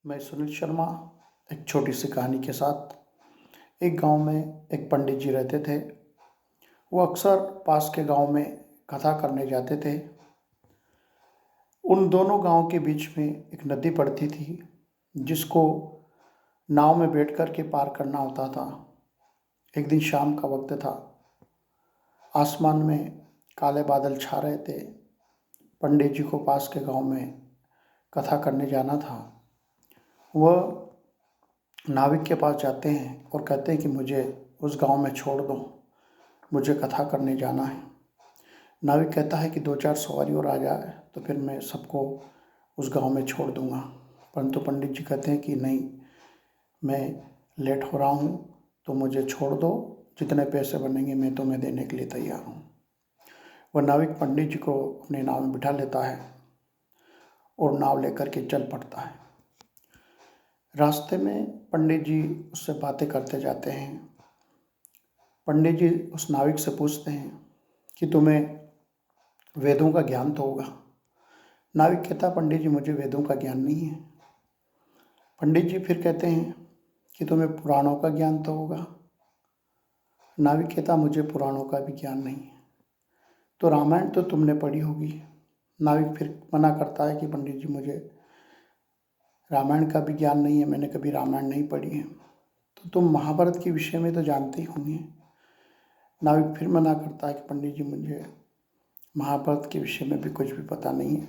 मैं सुनील शर्मा एक छोटी सी कहानी के साथ। एक गांव में एक पंडित जी रहते थे। वो अक्सर पास के गांव में कथा करने जाते थे। उन दोनों गांव के बीच में एक नदी पड़ती थी जिसको नाव में बैठ कर के पार करना होता था। एक दिन शाम का वक्त था। आसमान में काले बादल छा रहे थे। पंडित जी को पास के गांव में कथा करने जाना था। वह नाविक के पास जाते हैं और कहते हैं कि मुझे उस गांव में छोड़ दो, मुझे कथा करने जाना है। नाविक कहता है कि 2-4 सवारी और आ जाए तो फिर मैं सबको उस गांव में छोड़ दूंगा। परंतु पंडित जी कहते हैं कि नहीं, मैं लेट हो रहा हूँ तो मुझे छोड़ दो, जितने पैसे बनेंगे मैं तुम्हें देने के लिए तैयार हूँ। वह नाविक पंडित जी को अपने नाव में बिठा लेता है और नाव लेकर के चल पड़ता है। रास्ते में पंडित जी उससे बातें करते जाते हैं। पंडित जी उस नाविक से पूछते हैं कि तुम्हें वेदों का ज्ञान तो होगा। नाविक कहता, पंडित जी मुझे वेदों का ज्ञान नहीं है। पंडित जी फिर कहते हैं कि तुम्हें पुराणों का ज्ञान तो होगा। नाविक कहता, मुझे पुराणों का भी ज्ञान नहीं है। तो रामायण तो तुमने पढ़ी होगी। नाविक फिर मना करता है कि पंडित जी मुझे रामायण का भी ज्ञान नहीं है, मैंने कभी रामायण नहीं पढ़ी है। तो तुम महाभारत के विषय में तो जानते ही होंगे। नाविक फिर मना करता है कि पंडित जी मुझे महाभारत के विषय में भी कुछ भी पता नहीं है,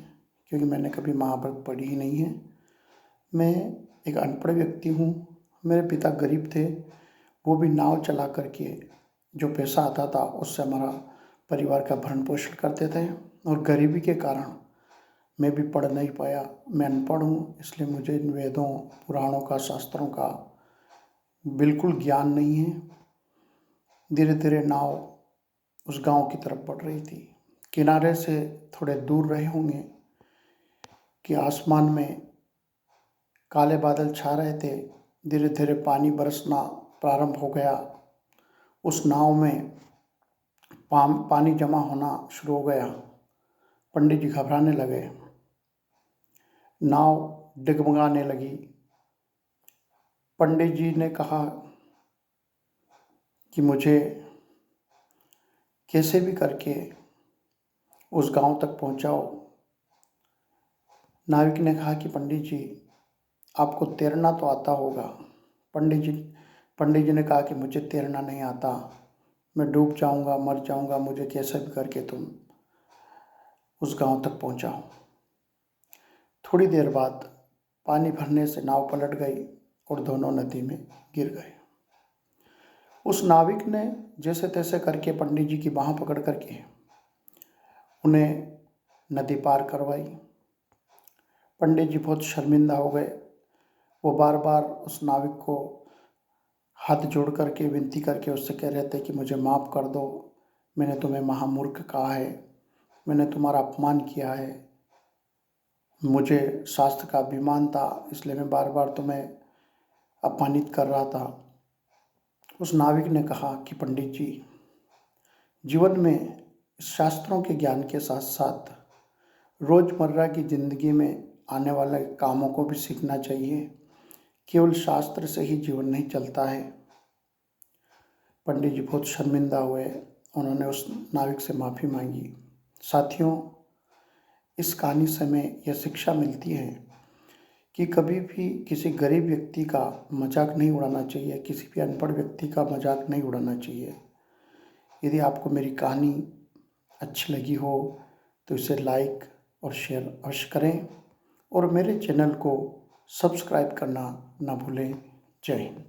क्योंकि मैंने कभी महाभारत पढ़ी ही नहीं है। मैं एक अनपढ़ व्यक्ति हूँ। मेरे पिता गरीब थे, वो भी नाव चला करके जो पैसा आता था उससे हमारा परिवार का भरण पोषण करते थे, और गरीबी के कारण मैं भी पढ़ नहीं पाया। मैं अनपढ़ हूँ, इसलिए मुझे इन वेदों, पुराणों का, शास्त्रों का बिल्कुल ज्ञान नहीं है। धीरे धीरे नाव उस गांव की तरफ बढ़ रही थी। किनारे से थोड़े दूर रहे होंगे कि आसमान में काले बादल छा रहे थे। धीरे धीरे पानी बरसना प्रारंभ हो गया। उस नाव में पानी जमा होना शुरू हो गया। पंडित जी घबराने लगे। नाव डगमगाने लगी। पंडित जी ने कहा कि मुझे कैसे भी करके उस गांव तक पहुंचाओ। नाविक ने कहा कि पंडित जी आपको तैरना तो आता होगा। पंडित जी ने कहा कि मुझे तैरना नहीं आता, मैं डूब जाऊंगा, मर जाऊंगा, मुझे कैसे भी करके तुम उस गांव तक पहुंचाओ। थोड़ी देर बाद पानी भरने से नाव पलट गई और दोनों नदी में गिर गए। उस नाविक ने जैसे तैसे करके पंडित जी की बाह पकड़ करके उन्हें नदी पार करवाई। पंडित जी बहुत शर्मिंदा हो गए। वो बार बार उस नाविक को हाथ जोड़ करके विनती करके उससे कह रहे थे कि मुझे माफ़ कर दो, मैंने तुम्हें महामूर्ख कहा है, मैंने तुम्हारा अपमान किया है, मुझे शास्त्र का अभिमान था, इसलिए मैं बार बार तुम्हें अपमानित कर रहा था। उस नाविक ने कहा कि पंडित जी, जीवन में शास्त्रों के ज्ञान के साथ साथ रोज़मर्रा की ज़िंदगी में आने वाले कामों को भी सीखना चाहिए। केवल शास्त्र से ही जीवन नहीं चलता है। पंडित जी बहुत शर्मिंदा हुए। उन्होंने उस नाविक से माफ़ी मांगी। साथियों, इस कहानी से हमें यह शिक्षा मिलती है कि कभी भी किसी गरीब व्यक्ति का मजाक नहीं उड़ाना चाहिए, किसी भी अनपढ़ व्यक्ति का मजाक नहीं उड़ाना चाहिए। यदि आपको मेरी कहानी अच्छी लगी हो तो इसे लाइक और शेयर अवश्य करें, और मेरे चैनल को सब्सक्राइब करना ना भूलें। जय हिंद।